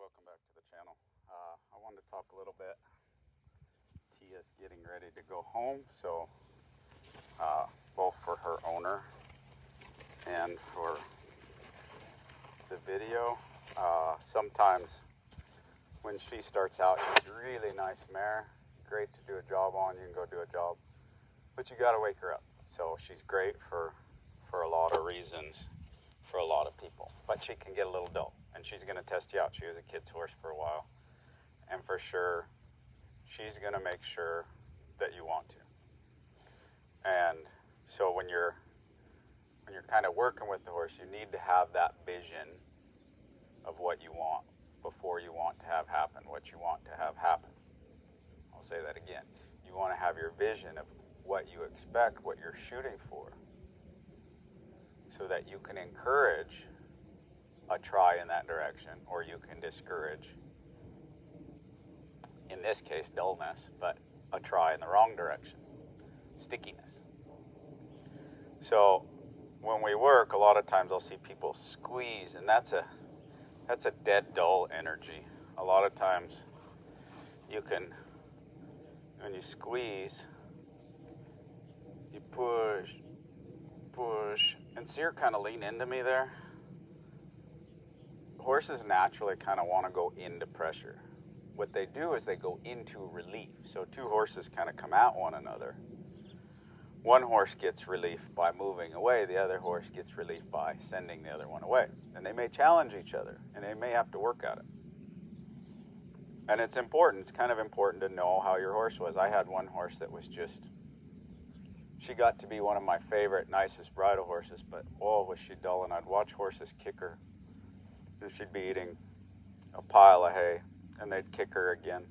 welcome back to the channel. I wanted to talk a little bit. Tia's getting ready to go home, so both for her owner and for the video. Sometimes when she starts out, she's a really nice mare, great to do a job on. You can go do a job, but you got to wake her up. So she's great for a lot of reasons, for a lot of people, but she can get a little dull, and she's going to test you out. She was a kid's horse for a while, and for sure she's going to make sure that you want to. And so when you're kind of working with the horse, you need to have that vision of what you want before you want to have happen what you want to have happen. I'll say that again. You want to have your vision of what you expect, what you're shooting for, so that you can encourage a try in that direction, or you can discourage, in this case, dullness, but a try in the wrong direction, stickiness. So when we work, a lot of times I'll see people squeeze, and that's a dead dull energy. A lot of times you can, when you squeeze, you push, and see her kind of lean into me there. Horses naturally kind of want to go into pressure. What they do is they go into relief. So two horses kind of come at one another. One horse gets relief by moving away. The other horse gets relief by sending the other one away. And they may challenge each other, and they may have to work at it. And it's important. It's kind of important to know how your horse was. I had one horse that was just, she got to be one of my favorite, nicest bridle horses, but oh, was she dull. And I'd watch horses kick her, and she'd be eating a pile of hay, and they'd kick her again.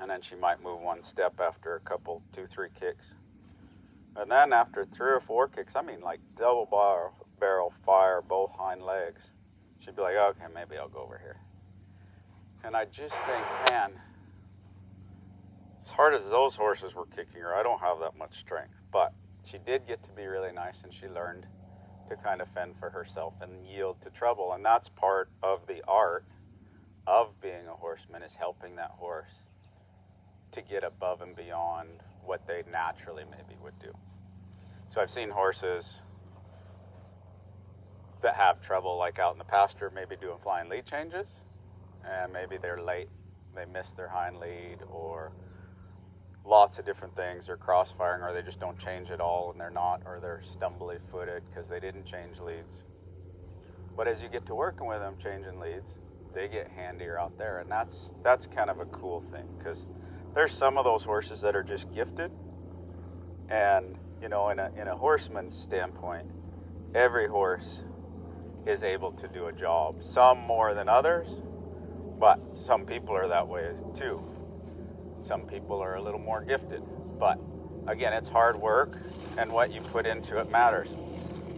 And then she might move one step after a couple, 2-3 kicks. And then after 3 or 4 kicks, I mean like double barrel fire, both hind legs, she'd be like, okay, maybe I'll go over here. And I just think, man, as hard as those horses were kicking her, I don't have that much strength. But she did get to be really nice, and she learned to kind of fend for herself and yield to trouble. And that's part of the art of being a horseman, is helping that horse to get above and beyond what they naturally maybe would do. So I've seen horses that have trouble, like out in the pasture, maybe doing flying lead changes, and maybe they're late, they miss their hind lead, or lots of different things, or crossfiring, or they just don't change at all, and they're not, or they're stumbly footed because they didn't change leads. But as you get to working with them changing leads, they get handier out there, and that's kind of a cool thing, because there's some of those horses that are just gifted, and you know, in a horseman's standpoint, every horse is able to do a job, some more than others, but some people are that way too. Some people are a little more gifted, but again, it's hard work, and what you put into it matters.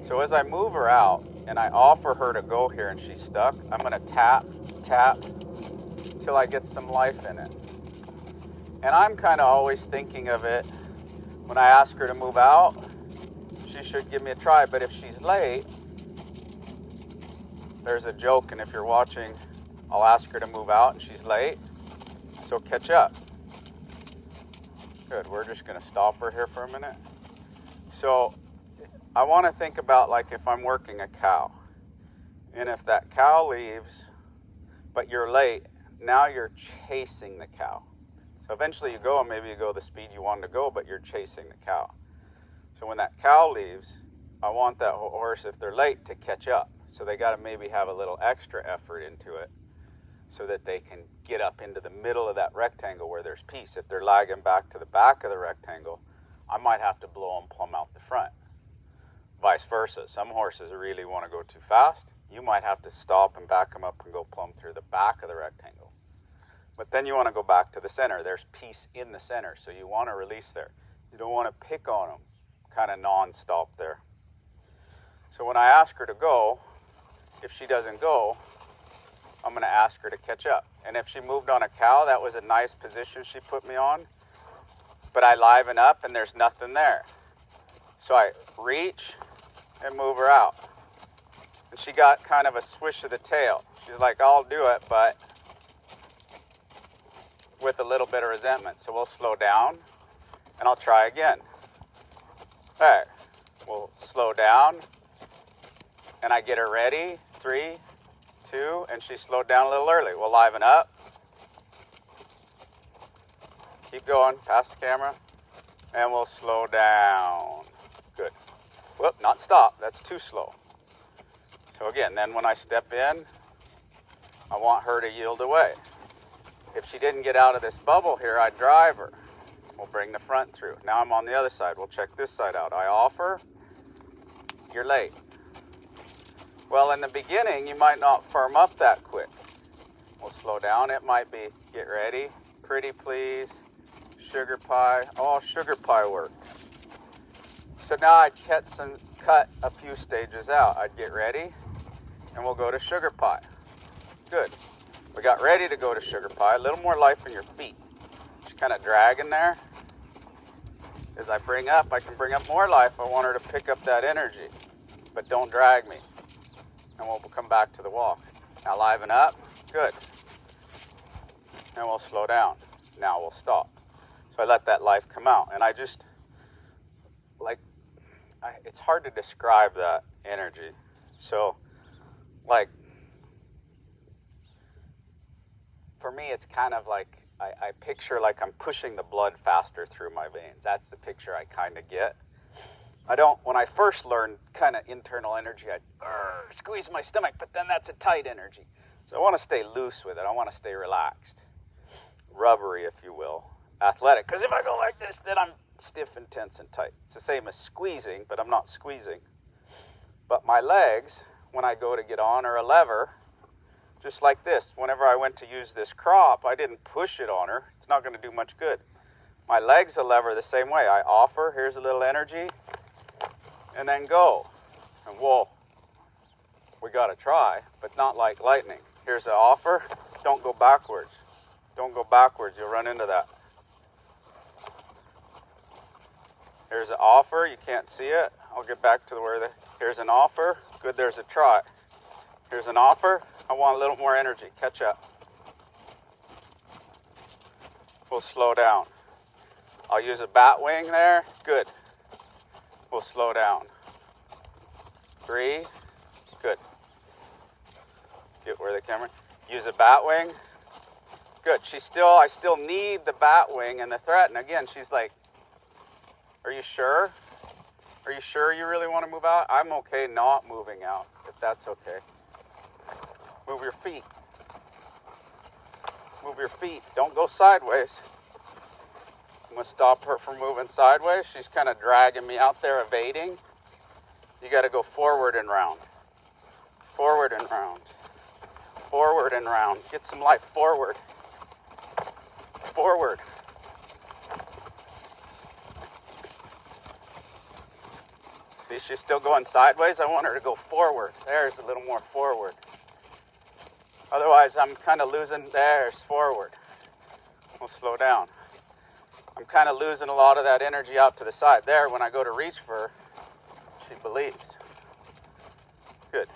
So as I move her out and I offer her to go here and she's stuck, I'm going to tap till I get some life in it. And I'm kind of always thinking of it, when I ask her to move out, she should give me a try. But if she's late, there's a joke, and if you're watching, I'll ask her to move out and she's late, so catch up. Good, we're just going to stop her here for a minute. So I want to think about, like, if I'm working a cow, and if that cow leaves, but you're late, now you're chasing the cow. So eventually you go, and maybe you go the speed you wanted to go, but you're chasing the cow. So when that cow leaves, I want that horse, if they're late, to catch up. So they got to maybe have a little extra effort into it, so that they can get up into the middle of that rectangle where there's peace. If they're lagging back to the back of the rectangle, I might have to blow them plumb out the front. Vice versa. Some horses really want to go too fast. You might have to stop and back them up and go plumb through the back of the rectangle. But then you want to go back to the center. There's peace in the center, so you want to release there. You don't want to pick on them kind of non-stop there. So when I ask her to go, if she doesn't go, I'm going to ask her to catch up. And if she moved on a cow, that was a nice position she put me on, but I liven up and there's nothing there. So I reach and move her out. And she got kind of a swish of the tail. She's like, I'll do it, but with a little bit of resentment. So we'll slow down, and I'll try again. There. We'll slow down, and I get her ready. 3, 2, and she slowed down a little early. We'll liven up. Keep going, past the camera, and we'll slow down. Good. Whoop, not stop. That's too slow. So again, then when I step in, I want her to yield away. If she didn't get out of this bubble here, I'd drive her. We'll bring the front through. Now I'm on the other side. We'll check this side out. I offer. You're late. Well, in the beginning, you might not firm up that quick. We'll slow down. It might be, get ready, pretty please, sugar pie. Oh, sugar pie worked. So now I'd cut a few stages out. I'd get ready, and we'll go to sugar pie. Good. We got ready to go to sugar pie. A little more life in your feet. Just kind of drag in there. As I bring up, I can bring up more life. I want her to pick up that energy. But don't drag me. And we'll come back to the walk. Now liven up. Good. And we'll slow down. Now we'll stop. So I let that life come out. And I just, it's hard to describe that energy. So, for me, it's kind of like, I picture like I'm pushing the blood faster through my veins. That's the picture I kind of get. When I first learned kind of internal energy, I'd squeeze my stomach, but then that's a tight energy. So I want to stay loose with it. I want to stay relaxed. Rubbery, if you will. Athletic. Because if I go like this, then I'm stiff and tense and tight. It's the same as squeezing, but I'm not squeezing. But my legs, when I go to get on or a lever, just like this, whenever I went to use this crop, I didn't push it on her. It's not going to do much good. My legs a lever the same way. I offer, here's a little energy, and then go. And whoa, we got to try, but not like lightning. Here's the offer. Don't go backwards. Don't go backwards. You'll run into that. Here's an offer. You can't see it. I'll get back to here's an offer. Good, there's a try. Here's an offer. I want a little more energy. Catch up. We'll slow down. I'll use a bat wing there. Good. We'll slow down. 3. Good. Get where the camera. Use a bat wing. Good. I still need the bat wing and the threat. And again, she's like, are you sure? Are you sure you really want to move out? I'm okay not moving out, if that's okay. Move your feet. Move your feet. Don't go sideways. I'm going to stop her from moving sideways. She's kind of dragging me out there, evading. You got to go forward and round. Forward and round. Forward and round. Get some life forward. Forward. See, she's still going sideways. I want her to go forward. There's a little more forward. Otherwise, I'm kind of losing. There's forward. We'll slow down. I'm kind of losing a lot of that energy out to the side. There, when I go to reach for her, she believes. Good.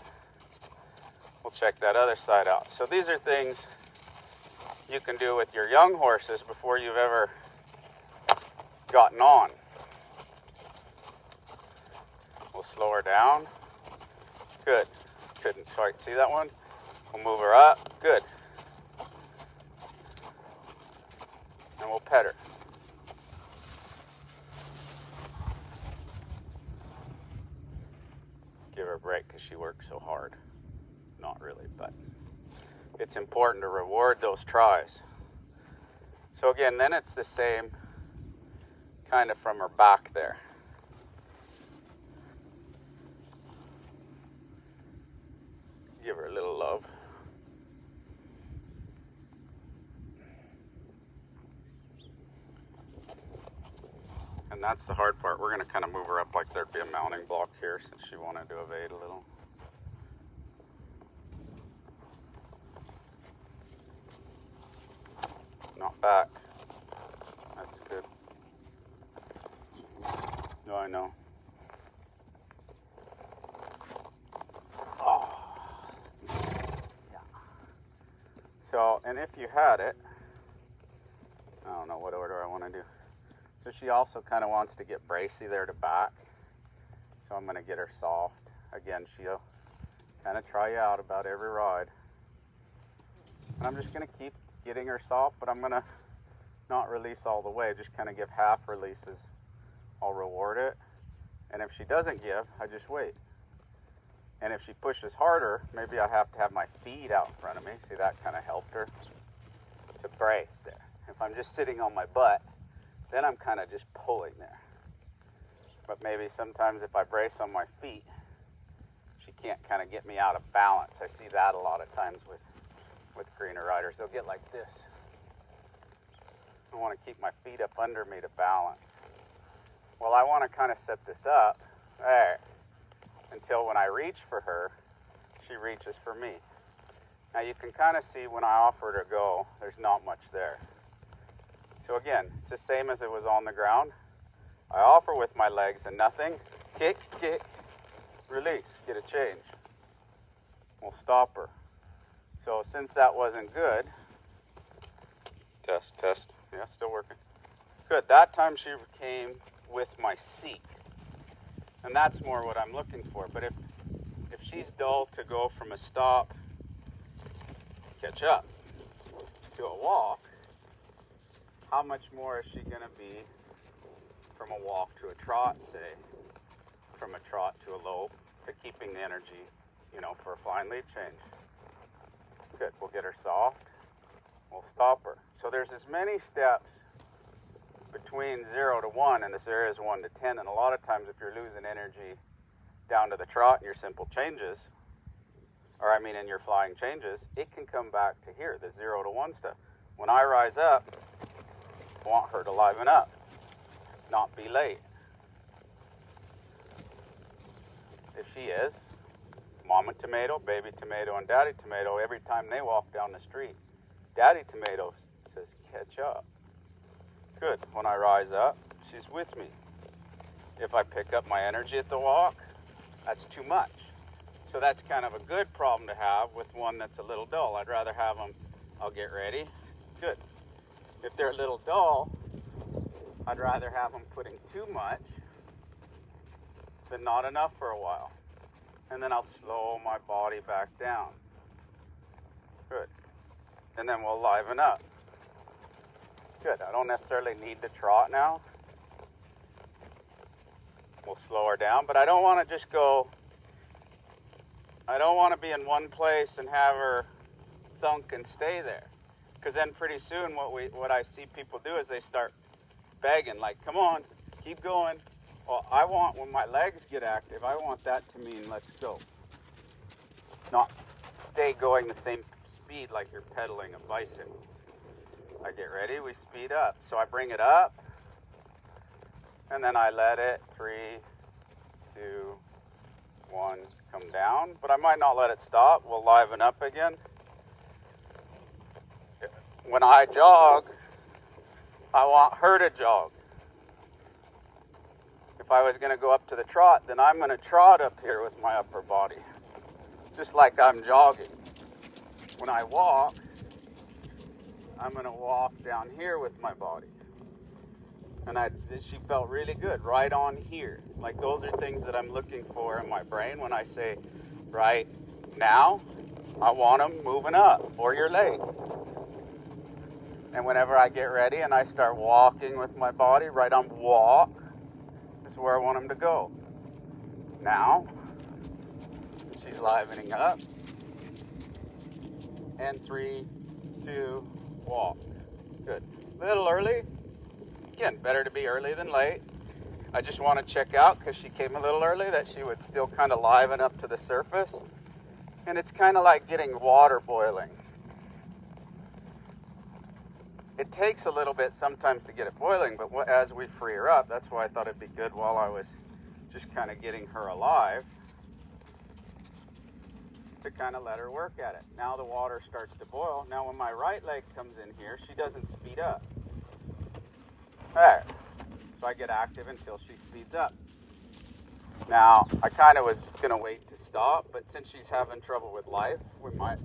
We'll check that other side out. So these are things you can do with your young horses before you've ever gotten on. We'll slow her down. Good. Couldn't quite see that one. We'll move her up. Good. And we'll pet her. Give her a break because she works so hard. Not really, but it's important to reward those tries. So again, then it's the same kind of from her back there. Give her a little love. And that's the hard part. We're going to kind of move her up like there'd be a mounting block here since she wanted to evade a little. Not back. That's good. No, I know. Oh. So, and if you had it, I don't know what order I want to do. So she also kind of wants to get bracy there to back. So I'm going to get her soft. Again, she'll kind of try you out about every ride. And I'm just going to keep getting her soft, but I'm going to not release all the way, just kind of give half releases. I'll reward it. And if she doesn't give, I just wait. And if she pushes harder, maybe I have to have my feet out in front of me. See, that kind of helped her to brace there. If I'm just sitting on my butt, then I'm kind of just pulling there. But maybe sometimes if I brace on my feet, she can't kind of get me out of balance. I see that a lot of times with greener riders. They'll get like this. I want to keep my feet up under me to balance. Well, I want to kind of set this up there until when I reach for her, she reaches for me. Now you can kind of see when I offer her to go, there's not much there. So again, it's the same as it was on the ground. I offer with my legs and nothing. Kick, kick, release, get a change. We'll stop her. So since that wasn't good, test, yeah, still working. Good, that time she came with my seat. And that's more what I'm looking for. But if she's dull to go from a stop, catch up, to a walk, how much more is she going to be from a walk to a trot, say, from a trot to a lope, to keeping the energy, for a flying lead change? Good, we'll get her soft, we'll stop her. So there's as many steps between 0 to 1, and this area is 1 to 10, and a lot of times if you're losing energy down to the trot in your simple changes, in your flying changes, it can come back to here, the 0 to 1 stuff. When I rise up, I want her to liven up, not be late. If she is, mama tomato, baby tomato, and daddy tomato, every time they walk down the street, daddy tomato says, catch up. Good. When I rise up, she's with me. If I pick up my energy at the walk, that's too much. So that's kind of a good problem to have with one that's a little dull. I'd rather have them, I'll get ready. Good. If they're a little dull, I'd rather have them putting too much than not enough for a while. And then I'll slow my body back down. Good. And then we'll liven up. Good. I don't necessarily need to trot now. We'll slow her down, but I don't want to just go, I don't want to be in one place and have her thunk and stay there. Because then pretty soon what I see people do is they start begging, like, come on, keep going. Well, I want, when my legs get active, I want that to mean let's go. Not stay going the same speed like you're pedaling a bicycle. I get ready, we speed up. So I bring it up, and then I let it, 3, 2, 1, come down. But I might not let it stop. We'll liven up again. When I jog, I want her to jog. If I was going to go up to the trot, then I'm going to trot up here with my upper body, just like I'm jogging. When I walk, I'm going to walk down here with my body. And she felt really good right on here. Like those are things that I'm looking for in my brain when I say, right now, I want them moving up, or your leg. And whenever I get ready and I start walking with my body, right on walk, is where I want them to go. Now, she's livening up. And 3, 2, walk. Good. A little early. Again, better to be early than late. I just want to check out, because she came a little early, that she would still kind of liven up to the surface. And it's kind of like getting water boiling. It takes a little bit sometimes to get it boiling, but as we free her up, that's why I thought it'd be good while I was just kind of getting her alive to kind of let her work at it. Now the water starts to boil. Now when my right leg comes in here, she doesn't speed up. There. So I get active until she speeds up. Now, I kind of was going to wait to stop, but since she's having trouble with life, we might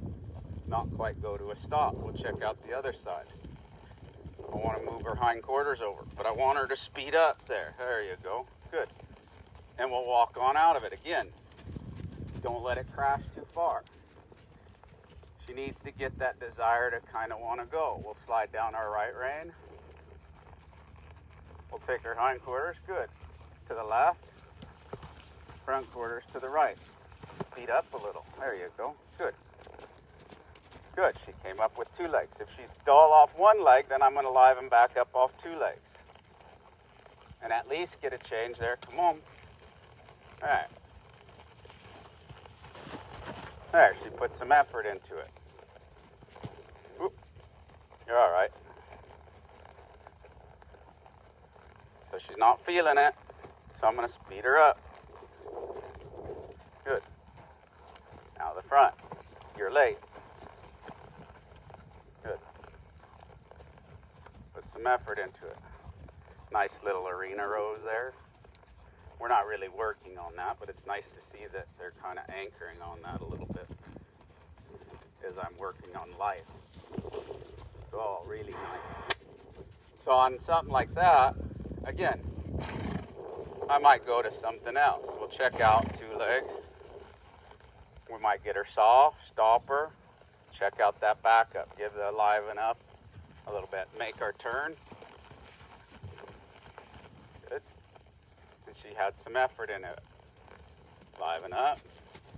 not quite go to a stop. We'll check out the other side. I want to move her hindquarters over, but I want her to speed up there. There you go. Good. And we'll walk on out of it. Again, don't let it crash too far. She needs to get that desire to kind of want to go. We'll slide down our right rein. We'll take her hindquarters. Good. To the left. Front quarters to the right. Speed up a little. There you go. Good. Good. She came up with 2 legs. If she's dull off 1 leg, then I'm going to liven back up off 2 legs. And at least get a change there. Come on. All right. There, she put some effort into it. Oop. You're all right. So she's not feeling it, so I'm going to speed her up. Good. Now the front. You're late. Good. Put some effort into it. Nice little arena rose there. We're not really working on that, but it's nice to see that they're kind of anchoring on that a little bit as I'm working on life. Oh, really nice. So on something like that, again, I might go to something else. We'll check out 2 legs. We might get her soft, stop her, check out that backup, give the liven up a little bit, make our turn. Good. And she had some effort in it. Liven up.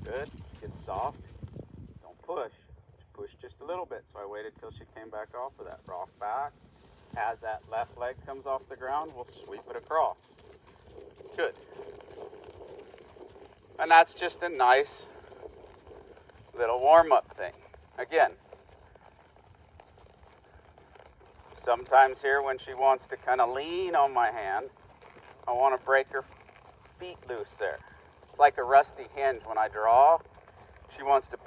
Good. Get soft. Don't push. Push just a little bit. So I waited till she came back off of that. Rock back. As that left leg comes off the ground, we'll sweep it across. Good. And that's just a nice little warm-up thing. Again, sometimes here when she wants to kind of lean on my hand, I want to break her feet loose there. It's like a rusty hinge. When I draw, she wants to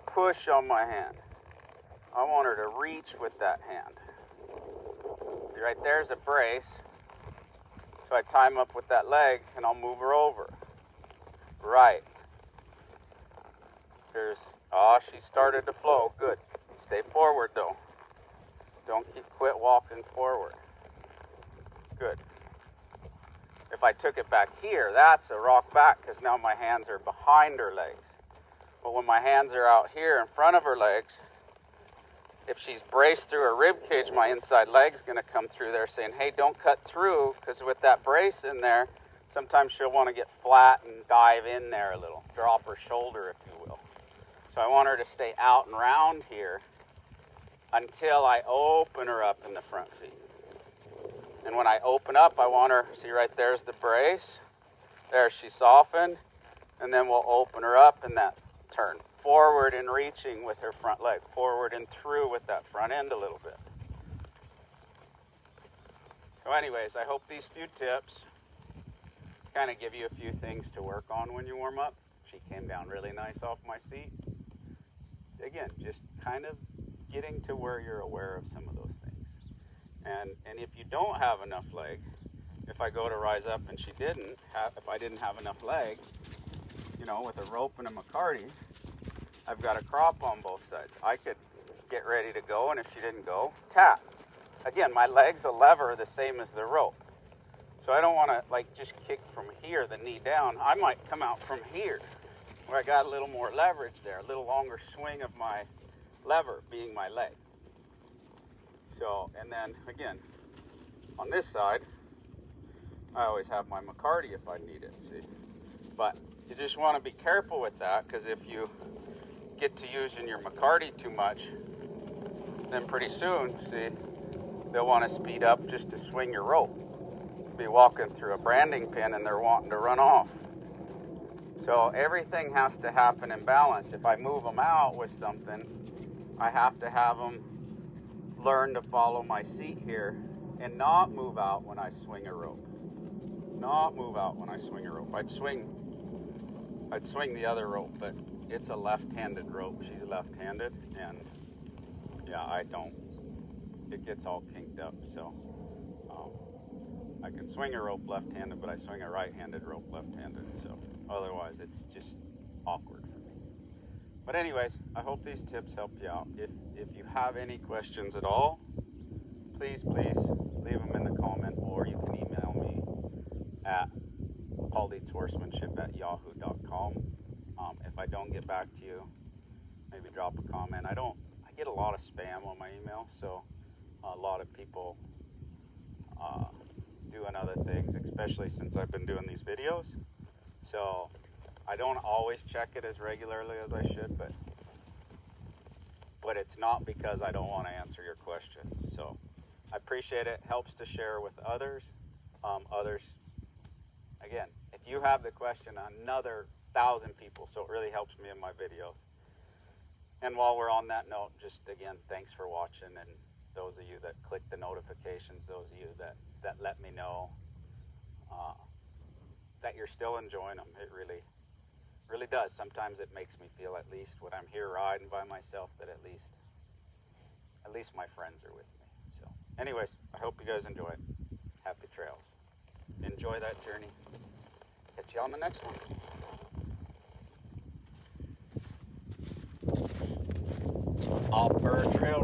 push on my hand. I want her to reach with that hand. Right there's a brace. So I time up with that leg and I'll move her over. Right. She started to flow. Good. Stay forward though. Don't quit walking forward. Good. If I took it back here, that's a rock back because now my hands are behind her legs. But when my hands are out here in front of her legs, if she's braced through her rib cage, my inside leg's going to come through there saying, hey, don't cut through, because with that brace in there, sometimes she'll want to get flat and dive in there a little, drop her shoulder, if you will. So I want her to stay out and round here until I open her up in the front feet. And when I open up, I want her, see right there's the brace. There, she softened. And then we'll open her up in that turn. Forward and reaching with her front leg. Forward and through with that front end a little bit. So anyways, I hope these few tips kind of give you a few things to work on when you warm up. She came down really nice off my seat. Again, just kind of getting to where you're aware of some of those things. And if you don't have enough leg, if I go to rise up and she didn't, if I didn't have enough leg, you know, with a rope and a McCarty, I've got a crop on both sides. I could get ready to go, and if she didn't go, tap. Again, my leg's a lever the same as the rope. So I don't want to, like, just kick from here, the knee down. I might come out from here, where I got a little more leverage there, a little longer swing of my lever being my leg. So, and then, again, on this side, I always have my McCarty if I need it, see? But you just want to be careful with that, because if you get to using your McCarty too much, then pretty soon, see, they'll want to speed up just to swing your rope. Be walking through a branding pin and they're wanting to run off. So everything has to happen in balance. If I move them out with something, I have to have them learn to follow my seat here and not move out when I swing a rope. Not move out when I swing a rope. I'd swing the other rope, but it's a left-handed rope. She's left-handed, and yeah, I don't. It gets all kinked up, so I can swing a rope left-handed, but I swing a right-handed rope left-handed, so otherwise it's just awkward for me. But anyways, I hope these tips help you out. If you have any questions at all, please leave them in the comment, or you can email me at pauldietzhorsemanship@yahoo.com. If I don't get back to you, maybe drop a comment. I get a lot of spam on my email, so a lot of people doing other things, especially since I've been doing these videos. So I don't always check it as regularly as I should, but it's not because I don't want to answer your questions. So I appreciate it. Helps to share with others. Again, if you have the question, another 1,000 people, so it really helps me in my videos. And while we're on that note, just again, thanks for watching, and those of you that click the notifications, those of you that let me know that you're still enjoying them. It really does. Sometimes it makes me feel, at least when I'm here riding by myself, that at least my friends are with me. So anyways, I hope you guys enjoy it. Happy trails. Enjoy that journey. Catch you on the next one. All per trail